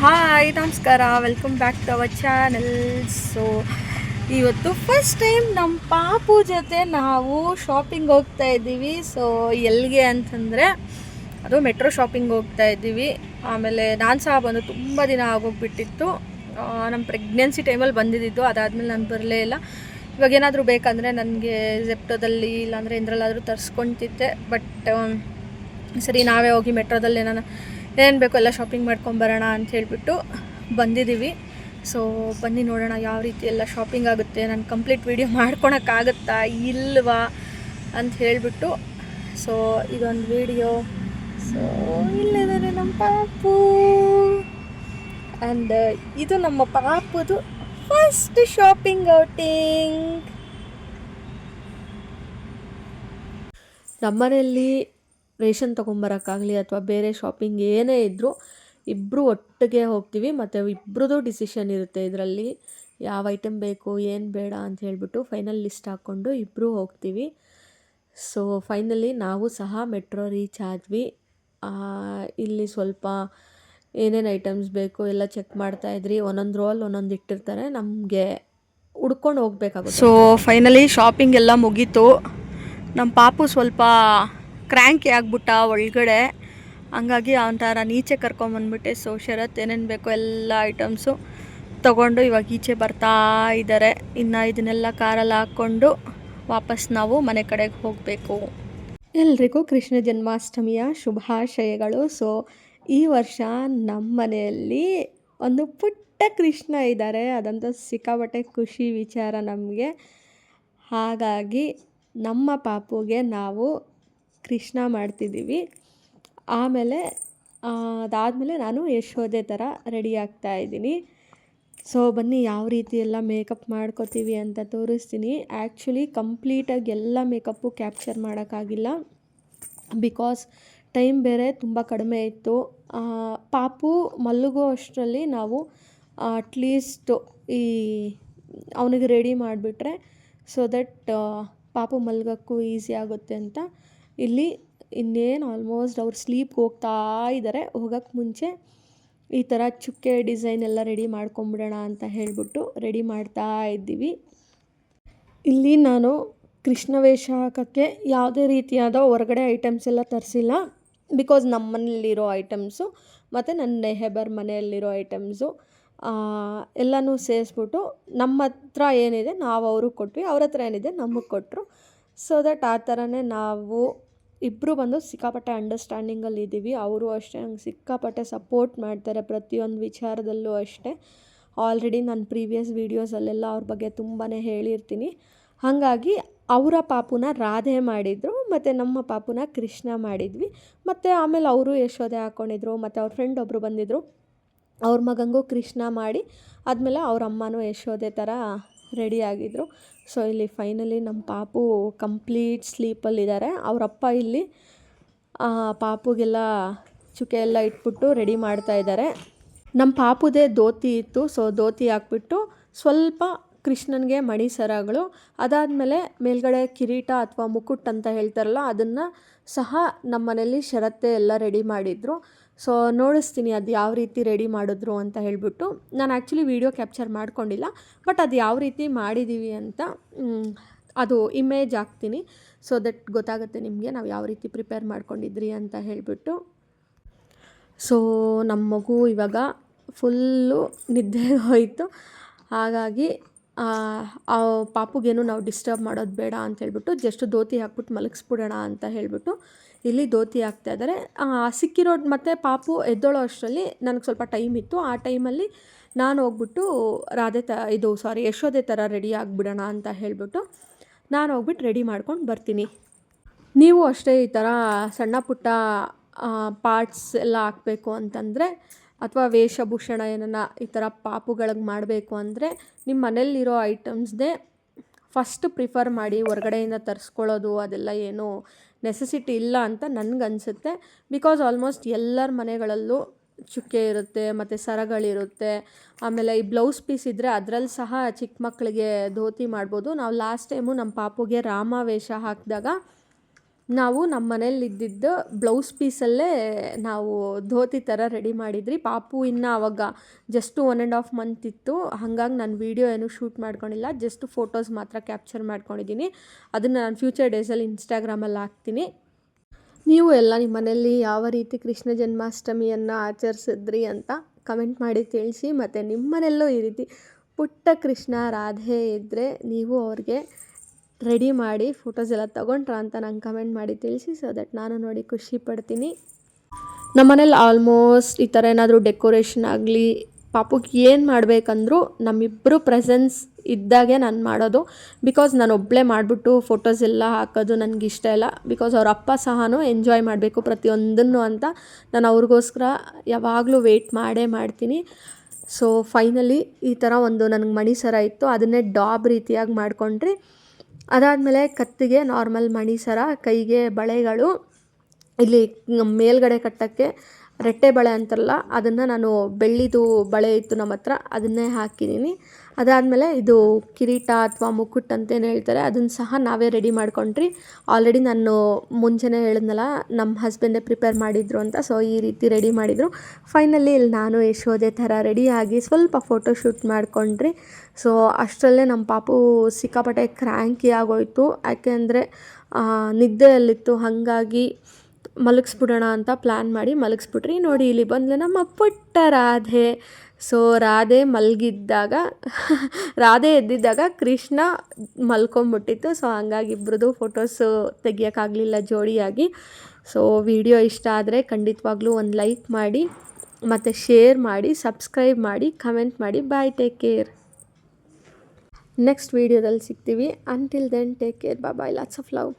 Hi ನಮಸ್ಕಾರ, welcome back to our channel. So ಇವತ್ತು first time ನಮ್ಮ ಪಾಪು ಜೊತೆ ನಾವು ಶಾಪಿಂಗ್ ಹೋಗ್ತಾ ಇದ್ದೀವಿ. ಸೊ ಎಲ್ಲಿಗೆ ಅಂತಂದರೆ ಅದು ಮೆಟ್ರೋ ಶಾಪಿಂಗ್ ಹೋಗ್ತಾ ಇದ್ದೀವಿ. ಆಮೇಲೆ ನಾನು ಸಹ ಬಂದು ತುಂಬ ದಿನ ಆಗೋಗ್ಬಿಟ್ಟಿತ್ತು. ನಮ್ಮ ಪ್ರೆಗ್ನೆನ್ಸಿ ಟೈಮಲ್ಲಿ ಬಂದಿದ್ದು, ಅದಾದಮೇಲೆ ನಾನು ಬರಲೇ ಇಲ್ಲ. ಇವಾಗ ಏನಾದರೂ ಬೇಕಂದರೆ ನನಗೆ ಜೆಪ್ಟೋದಲ್ಲಿ ಇಲ್ಲಾಂದರೆ ಇಂದ್ರಲ್ಲಾದರೂ ತರಿಸ್ಕೊತಿದ್ದೆ. ಬಟ್ ಸರಿ ನಾವೇ ಹೋಗಿ ಮೆಟ್ರೋದಲ್ಲಿ ಏನು ಬೇಕೋ ಎಲ್ಲ ಶಾಪಿಂಗ್ ಮಾಡ್ಕೊಂಬರೋಣ ಅಂತ ಹೇಳಿಬಿಟ್ಟು ಬಂದಿದ್ದೀವಿ. ಸೊ ಬನ್ನಿ ನೋಡೋಣ ಯಾವ ರೀತಿ ಎಲ್ಲ ಶಾಪಿಂಗ್ ಆಗುತ್ತೆ, ನಾನು ಕಂಪ್ಲೀಟ್ ವೀಡಿಯೋ ಮಾಡ್ಕೊಳಕ್ಕಾಗುತ್ತಾ ಇಲ್ವಾ ಅಂತ ಹೇಳಿಬಿಟ್ಟು. ಸೊ ಇದೊಂದು ವಿಡಿಯೋ. ಸೊ ಇಲ್ಲಿದ್ದಾರೆ ನಮ್ಮ ಪಾಪು. ಆ್ಯಂಡ್ ಇದು ನಮ್ಮ ಪಾಪುದು ಫಸ್ಟ್ ಶಾಪಿಂಗ್ ಔಟಿಂಗ್. ನಮ್ಮನೆಯಲ್ಲಿ ರೇಷನ್ ತೊಗೊಂಬರೋಕ್ಕಾಗಲಿ ಅಥವಾ ಬೇರೆ ಶಾಪಿಂಗ್ ಏನೇ ಇದ್ದರೂ ಇಬ್ಬರು ಒಟ್ಟಿಗೆ ಹೋಗ್ತೀವಿ. ಮತ್ತು ಇಬ್ಬರದ್ದು ಡಿಸಿಷನ್ ಇರುತ್ತೆ ಇದರಲ್ಲಿ, ಯಾವ ಐಟಮ್ ಬೇಕು ಏನು ಬೇಡ ಅಂತ ಹೇಳಿಬಿಟ್ಟು ಫೈನಲ್ ಲಿಸ್ಟ್ ಹಾಕ್ಕೊಂಡು ಇಬ್ಬರು ಹೋಗ್ತೀವಿ. ಸೊ ಫೈನಲಿ ನಾವು ಸಹ ಮೆಟ್ರೋ ರೀಚ್ ಆದ್ವಿ. ಇಲ್ಲಿ ಸ್ವಲ್ಪ ಏನೇನು ಐಟಮ್ಸ್ ಬೇಕು ಎಲ್ಲ ಚೆಕ್ ಮಾಡ್ತಾಯಿದ್ರಿ. ಒಂದೊಂದು ರೋಲ್ ಒಂದೊಂದು ಇಟ್ಟಿರ್ತಾರೆ, ನಮಗೆ ಹುಡ್ಕೊಂಡು ಹೋಗ್ಬೇಕಾಗುತ್ತೆ. ಸೊ ಫೈನಲಿ ಶಾಪಿಂಗ್ ಎಲ್ಲ ಮುಗೀತು. ನಮ್ಮ ಪಾಪು ಸ್ವಲ್ಪ ಕ್ರ್ಯಾಂಕಿ ಆಗ್ಬಿಟ್ಟ ಒಳಗಡೆ, ಹಂಗಾಗಿ ಅವನ ಈಚೆ ಕರ್ಕೊಂಬಂದ್ಬಿಟ್ಟೆ. ಸೊ ಶರತ್ ಏನೇನು ಬೇಕೋ ಎಲ್ಲ ಐಟಮ್ಸು ತೊಗೊಂಡು ಇವಾಗ ಈಚೆ ಬರ್ತಾ ಇದ್ದಾರೆ. ಇನ್ನು ಇದನ್ನೆಲ್ಲ ಕಾರಲ್ಲಿ ಹಾಕ್ಕೊಂಡು ವಾಪಸ್ ನಾವು ಮನೆ ಕಡೆಗೆ ಹೋಗಬೇಕು. ಎಲ್ರಿಗೂ ಕೃಷ್ಣ ಜನ್ಮಾಷ್ಟಮಿಯ ಶುಭಾಶಯಗಳು. ಸೊ ಈ ವರ್ಷ ನಮ್ಮ ಮನೆಯಲ್ಲಿ ಒಂದು ಪುಟ್ಟ ಕೃಷ್ಣ ಇದ್ದಾರೆ, ಅದಂತೂ ಸಿಕ್ಕಾಪಟ್ಟೆ ಖುಷಿ ವಿಚಾರ ನಮಗೆ. ಹಾಗಾಗಿ ನಮ್ಮ ಪಾಪುಗೆ ನಾವು ಕೃಷ್ಣ ಮಾಡ್ತಿದ್ದೀವಿ. ಆಮೇಲೆ ಅದಾದಮೇಲೆ ನಾನು ಯಶೋದೆ ಥರ ರೆಡಿ ಆಗ್ತಾಯಿದ್ದೀನಿ. ಸೊ ಬನ್ನಿ ಯಾವ ರೀತಿ ಎಲ್ಲ ಮೇಕಪ್ ಮಾಡ್ಕೋತೀವಿ ಅಂತ ತೋರಿಸ್ತೀನಿ. ಆ್ಯಕ್ಚುಲಿ ಕಂಪ್ಲೀಟಾಗಿ ಎಲ್ಲ ಮೇಕಪ್ಪು ಕ್ಯಾಪ್ಚರ್ ಮಾಡೋಕ್ಕಾಗಿಲ್ಲ, ಬಿಕಾಸ್ ಟೈಮ್ ಬೇರೆ ತುಂಬ ಕಡಿಮೆ ಇತ್ತು. ಪಾಪು ಮಲಗೋ ಅಷ್ಟರಲ್ಲಿ ನಾವು ಅಟ್ಲೀಸ್ಟ್ ಅವನಿಗೆ ರೆಡಿ ಮಾಡಿಬಿಟ್ರೆ ಸೊ ದಟ್ ಪಾಪು ಮಲ್ಗೋಕ್ಕೂ ಈಸಿ ಆಗುತ್ತೆ ಅಂತ ಇಲ್ಲಿ ಇನ್ನೇನು ಆಲ್ಮೋಸ್ಟ್ ಅವ್ರು ಸ್ಲೀಪ್ಗೆ ಹೋಗ್ತಾ ಇದ್ದಾರೆ. ಹೋಗೋಕ್ಕೆ ಮುಂಚೆ ಈ ಥರ ಚುಕ್ಕೆ ಡಿಸೈನ್ ಎಲ್ಲ ರೆಡಿ ಮಾಡ್ಕೊಂಬಿಡೋಣ ಅಂತ ಹೇಳಿಬಿಟ್ಟು ರೆಡಿ ಮಾಡ್ತಾ ಇದ್ದೀವಿ. ಇಲ್ಲಿ ನಾನು ಕೃಷ್ಣ ವೇಷ ಹಾಕೋಕ್ಕೆ ಯಾವುದೇ ರೀತಿಯಾದ ಹೊರಗಡೆ ಐಟಮ್ಸ್ ಎಲ್ಲ ತರಿಸಿಲ್ಲ, ಬಿಕಾಸ್ ನಮ್ಮ ಮನೆಯಲ್ಲಿರೋ ಐಟಮ್ಸು ಮತ್ತು ನನ್ನ ನೆಹಬರ್ ಮನೆಯಲ್ಲಿರೋ ಐಟಮ್ಸು ಎಲ್ಲನೂ ಸೇರಿಸ್ಬಿಟ್ಟು ನಮ್ಮ ಹತ್ರ ಏನಿದೆ ನಾವು ಅವ್ರಿಗೆ ಕೊಟ್ವಿ, ಅವ್ರ ಹತ್ರ ಏನಿದೆ ನಮಗೆ ಕೊಟ್ಟರು. ಸೊ ದಟ್ ಆ ಥರನೇ ನಾವು ಇಬ್ಬರು ಬಂದು ಸಿಕ್ಕಾಪಟ್ಟೆ ಅಂಡರ್ಸ್ಟ್ಯಾಂಡಿಂಗಲ್ಲಿ ಇದ್ದೀವಿ. ಅವರು ಅಷ್ಟೇ ನಂಗೆ ಸಿಕ್ಕಾಪಟ್ಟೆ ಸಪೋರ್ಟ್ ಮಾಡ್ತಾರೆ ಪ್ರತಿಯೊಂದು ವಿಚಾರದಲ್ಲೂ ಅಷ್ಟೇ. ಆಲ್ರೆಡಿ ನಾನು ಪ್ರೀವಿಯಸ್ ವೀಡಿಯೋಸಲ್ಲೆಲ್ಲ ಅವ್ರ ಬಗ್ಗೆ ತುಂಬಾ ಹೇಳಿರ್ತೀನಿ. ಹಾಗಾಗಿ ಅವರ ಪಾಪುನ ರಾಧೆ ಮಾಡಿದರು ಮತ್ತು ನಮ್ಮ ಪಾಪುನ ಕೃಷ್ಣ ಮಾಡಿದ್ವಿ. ಮತ್ತು ಆಮೇಲೆ ಅವರು ಯಶೋದೆ ಹಾಕ್ಕೊಂಡಿದ್ರು. ಮತ್ತು ಅವ್ರ ಫ್ರೆಂಡ್ ಒಬ್ಬರು ಬಂದಿದ್ದರು, ಅವ್ರ ಮಗಂಗೂ ಕೃಷ್ಣ ಮಾಡಿ ಆದಮೇಲೆ ಅವ್ರ ಅಮ್ಮನೂ ಯಶೋದೆ ಥರ ರೆಡಿಯಾಗಿದ್ದರು. ಸೊ ಇಲ್ಲಿ ಫೈನಲಿ ನಮ್ಮ ಪಾಪು ಕಂಪ್ಲೀಟ್ ಸ್ಲೀಪಲ್ಲಿದ್ದಾರೆ. ಅವರಪ್ಪ ಇಲ್ಲಿ ಪಾಪುಗೆಲ್ಲ ಚುಕ್ಕೆ ಎಲ್ಲ ಇಟ್ಬಿಟ್ಟು ರೆಡಿ ಮಾಡ್ತಾಯಿದ್ದಾರೆ. ನಮ್ಮ ಪಾಪುದೇ ಧೋತಿ ಇತ್ತು, ಸೊ ಧೋತಿ ಹಾಕ್ಬಿಟ್ಟು ಸ್ವಲ್ಪ ಕೃಷ್ಣನಿಗೆ ಮಣಿ ಸರಗಳು, ಅದಾದಮೇಲೆ ಮೇಲ್ಗಡೆ ಕಿರೀಟ ಅಥವಾ ಮುಕುಟ್ ಅಂತ ಹೇಳ್ತಾರಲ್ಲ ಅದನ್ನು ಸಹ ನಮ್ಮ ಮನೇಲಿ ಶರತ್ತೆ ಎಲ್ಲ ರೆಡಿ ಮಾಡಿದರು. ಸೊ ನೋಡಿಸ್ತೀನಿ ಅದು ಯಾವ ರೀತಿ ರೆಡಿ ಮಾಡಿದ್ರು ಅಂತ ಹೇಳಿಬಿಟ್ಟು. ನಾನು ಆ್ಯಕ್ಚುಲಿ ವೀಡಿಯೋ ಕ್ಯಾಪ್ಚರ್ ಮಾಡ್ಕೊಂಡಿಲ್ಲ, ಬಟ್ ಅದು ಯಾವ ರೀತಿ ಮಾಡಿದ್ದೀವಿ ಅಂತ ಅದು ಇಮೇಜ್ ಹಾಕ್ತೀನಿ. ಸೊ ದಟ್ ಗೊತ್ತಾಗುತ್ತೆ ನಿಮಗೆ ನಾವು ಯಾವ ರೀತಿ ಪ್ರಿಪೇರ್ ಮಾಡ್ಕೊಂಡಿದ್ರಿ ಅಂತ ಹೇಳಿಬಿಟ್ಟು. ಸೊ ನಮ್ಮ ಮಗು ಇವಾಗ ಫುಲ್ಲು ನಿದ್ದೆ ಹೋಯಿತು. ಹಾಗಾಗಿ ಆ ಪಾಪುಗೇನು ನಾವು ಡಿಸ್ಟರ್ಬ್ ಮಾಡೋದು ಬೇಡ ಅಂತ ಹೇಳ್ಬಿಟ್ಟು ಜಸ್ಟ್ ಧೋತಿ ಹಾಕ್ಬಿಟ್ಟು ಮಲಗಿಸ್ಬಿಡೋಣ ಅಂತ ಹೇಳಿಬಿಟ್ಟು ಇಲ್ಲಿ ಧೋತಿ ಹಾಕ್ತಾಯಿದ್ದಾರೆ. ಸಿಕ್ಕಿರೋದು ಮತ್ತು ಪಾಪು ಎದ್ದೋಳೋ ಅಷ್ಟರಲ್ಲಿ ನನಗೆ ಸ್ವಲ್ಪ ಟೈಮ್ ಇತ್ತು. ಆ ಟೈಮಲ್ಲಿ ನಾನು ಹೋಗ್ಬಿಟ್ಟು ಯಶೋದೆ ಥರ ರೆಡಿ ಆಗಿಬಿಡೋಣ ಅಂತ ಹೇಳಿಬಿಟ್ಟು ನಾನು ಹೋಗ್ಬಿಟ್ಟು ರೆಡಿ ಮಾಡ್ಕೊಂಡು ಬರ್ತೀನಿ. ನೀವು ಅಷ್ಟೇ ಈ ಥರ ಸಣ್ಣ ಪುಟ್ಟ ಪಾರ್ಟ್ಸ್ ಎಲ್ಲ ಹಾಕಬೇಕು ಅಂತಂದರೆ ಅಥವಾ ವೇಷಭೂಷಣ ಏನನ್ನ ಈ ಥರ ಪಾಪುಗಳಿಗೆ ಮಾಡಬೇಕು ಅಂದರೆ ನಿಮ್ಮ ಮನೆಯಲ್ಲಿರೋ ಐಟಮ್ಸ್ದೇ ಫಸ್ಟ್ ಪ್ರಿಫರ್ ಮಾಡಿ. ಹೊರಗಡೆಯಿಂದ ತರಿಸ್ಕೊಳ್ಳೋದು ಅದೆಲ್ಲ ಏನೂ ನೆಸೆಸಿಟಿ ಇಲ್ಲ ಅಂತ ನನಗನ್ಸುತ್ತೆ. ಬಿಕಾಸ್ ಆಲ್ಮೋಸ್ಟ್ ಎಲ್ಲರ ಮನೆಗಳಲ್ಲೂ ಚುಕ್ಕೆ ಇರುತ್ತೆ ಮತ್ತು ಸರಗಳಿರುತ್ತೆ. ಆಮೇಲೆ ಈ ಬ್ಲೌಸ್ ಪೀಸ್ ಇದ್ದರೆ ಅದರಲ್ಲಿ ಸಹ ಚಿಕ್ಕ ಮಕ್ಕಳಿಗೆ ಧೋತಿ ಮಾಡ್ಬೋದು. ನಾವು ಲಾಸ್ಟ್ ಟೈಮು ನಮ್ಮ ಪಾಪುಗೆ ರಾಮ ವೇಷ ಹಾಕಿದಾಗ ನಾವು ನಮ್ಮ ಮನೇಲಿ ಇದ್ದಿದ್ದು ಬ್ಲೌಸ್ ಪೀಸಲ್ಲೇ ನಾವು ಧೋತಿ ಥರ ರೆಡಿ ಮಾಡಿದ್ರಿ. ಪಾಪು ಇನ್ನು ಆವಾಗ ಜಸ್ಟ್ 1.5 ಮಂತ್ ಇತ್ತು. ಹಾಗಾಗಿ ನಾನು ವೀಡಿಯೋ ಏನೂ ಶೂಟ್ ಮಾಡ್ಕೊಂಡಿಲ್ಲ, ಜಸ್ಟ್ ಫೋಟೋಸ್ ಮಾತ್ರ ಕ್ಯಾಪ್ಚರ್ ಮಾಡ್ಕೊಂಡಿದ್ದೀನಿ. ಅದನ್ನು ನಾನು ಫ್ಯೂಚರ್ ಡೇಸಲ್ಲಿ ಇನ್ಸ್ಟಾಗ್ರಾಮಲ್ಲಿ ಹಾಕ್ತೀನಿ. ನೀವು ಎಲ್ಲ ನಿಮ್ಮ ಮನೆಯಲ್ಲಿ ಯಾವ ರೀತಿ ಕೃಷ್ಣ ಜನ್ಮಾಷ್ಟಮಿಯನ್ನು ಆಚರಿಸಿದ್ರಿ ಅಂತ ಕಮೆಂಟ್ ಮಾಡಿ ತಿಳಿಸಿ. ಮತ್ತು ನಿಮ್ಮ ಮನೆಯಲ್ಲೂ ಈ ರೀತಿ ಪುಟ್ಟ ಕೃಷ್ಣ ರಾಧೆ ಇದ್ದರೆ ನೀವು ಅವ್ರಿಗೆ ರೆಡಿ ಮಾಡಿ ಫೋಟೋಸ್ ಎಲ್ಲ ತೊಗೊಂಡ್ರಾ ಅಂತ ನಂಗೆ ಕಮೆಂಟ್ ಮಾಡಿ ತಿಳಿಸಿ, ಸೊ ದಟ್ ನಾನು ನೋಡಿ ಖುಷಿ ಪಡ್ತೀನಿ. ನಮ್ಮ ಮನೇಲಿ ಆಲ್ಮೋಸ್ಟ್ ಈ ಥರ ಏನಾದರೂ ಡೆಕೋರೇಷನ್ ಆಗಲಿ, ಪಾಪುಗೆ ಏನು ಮಾಡಬೇಕಂದ್ರೂ ನಮ್ಮಿಬ್ಬರು ಪ್ರೆಸೆನ್ಸ್ ಇದ್ದಾಗೆ ನಾನು ಮಾಡೋದು. ಬಿಕಾಸ್ ನಾನು ಒಬ್ಬಳೇ ಮಾಡಿಬಿಟ್ಟು ಫೋಟೋಸ್ ಎಲ್ಲ ಹಾಕೋದು ನನಗಿಷ್ಟ ಇಲ್ಲ. ಬಿಕಾಸ್ ಅವ್ರ ಅಪ್ಪ ಸಹನೂ ಎಂಜಾಯ್ ಮಾಡಬೇಕು ಪ್ರತಿಯೊಂದನ್ನು ಅಂತ ನಾನು ಅವ್ರಿಗೋಸ್ಕರ ಯಾವಾಗಲೂ ವೆಯ್ಟ್ ಮಾಡೇ ಮಾಡ್ತೀನಿ. ಸೊ ಫೈನಲಿ ಈ ಥರ ಒಂದು ನನಗೆ ಮಣಿ ಸರ ಇತ್ತು, ಅದನ್ನೇ ಡಾಬ್ ರೀತಿಯಾಗಿ ಮಾಡ್ಕೊಂಡ್ರಿ. ಅದಾದಮೇಲೆ ಕತ್ತಿಗೆ ನಾರ್ಮಲ್ ಮಣಿ ಸರ, ಕೈಗೆ ಬಳೆಗಳು, ಇಲ್ಲಿ ಮೇಲ್ಗಡೆ ಕಟ್ಟೋಕ್ಕೆ ರೆಟ್ಟೆ ಬಳೆ ಅಂತಾರಲ್ಲ ಅದನ್ನು ನಾನು ಬೆಳ್ಳಿದು ಬಳೆ ಇತ್ತು ನಮ್ಮ ಹತ್ರ, ಅದನ್ನೇ ಹಾಕಿದ್ದೀನಿ. ಅದಾದಮೇಲೆ ಇದು ಕಿರೀಟ ಅಥವಾ ಮುಕುಟ್ ಅಂತೇನು ಹೇಳ್ತಾರೆ, ಅದನ್ನು ಸಹ ನಾವೇ ರೆಡಿ ಮಾಡ್ಕೊಂಡ್ರಿ. ಆಲ್ರೆಡಿ ನಾನು ಮುಂಚೆನೇ ಹೇಳಿದ್ನಲ್ಲ ನಮ್ಮ ಹಸ್ಬೆಂಡೇ ಪ್ರಿಪೇರ್ ಮಾಡಿದರು ಅಂತ, ಸೊ ಈ ರೀತಿ ರೆಡಿ ಮಾಡಿದರು. ಫೈನಲಿ ಇಲ್ಲಿ ನಾನು ಯಶೋದೆ ಥರ ರೆಡಿಯಾಗಿ ಸ್ವಲ್ಪ ಫೋಟೋಶೂಟ್ ಮಾಡ್ಕೊಂಡ್ರಿ. ಸೊ ಅಷ್ಟರಲ್ಲೇ ನಮ್ಮ ಪಾಪು ಸಿಕ್ಕಾಪಟ್ಟೆ ಕ್ರ್ಯಾಂಕಿ ಆಗೋಯಿತು, ಯಾಕೆಂದರೆ ನಿದ್ದೆಯಲ್ಲಿತ್ತು. ಹಾಗಾಗಿ ಮಲಗಿಸ್ಬಿಡೋಣ ಅಂತ ಪ್ಲ್ಯಾನ್ ಮಾಡಿ ಮಲಗಿಸ್ಬಿಟ್ರಿ. ನೋಡಿ ಇಲ್ಲಿ ಬಂದಲೆ ನಮ್ಮ ಪುಟ್ಟ ರಾಧೆ. ಸೊ ರಾಧೆ ಮಲಗಿದ್ದಾಗ ರಾಧೆ ಎದ್ದಿದ್ದಾಗ ಕೃಷ್ಣ ಮಲ್ಕೊಂಬಿಟ್ಟಿತ್ತು. ಸೊ ಹಂಗಾಗಿ ಇಬ್ರದ್ದು ಫೋಟೋಸು ತೆಗಿಯೋಕ್ಕಾಗಲಿಲ್ಲ ಜೋಡಿಯಾಗಿ. ಸೊ ವಿಡಿಯೋ ಇಷ್ಟ ಆದರೆ ಖಂಡಿತವಾಗ್ಲೂ ಒಂದು ಲೈಕ್ ಮಾಡಿ, ಮತ್ತು ಶೇರ್ ಮಾಡಿ, ಸಬ್ಸ್ಕ್ರೈಬ್ ಮಾಡಿ, ಕಮೆಂಟ್ ಮಾಡಿ. ಬಾಯ್, ಟೇಕ್ ಕೇರ್. ನೆಕ್ಸ್ಟ್ ವೀಡಿಯೋದಲ್ಲಿ ಸಿಗ್ತೀವಿ. Until then take care, bye, lots of love.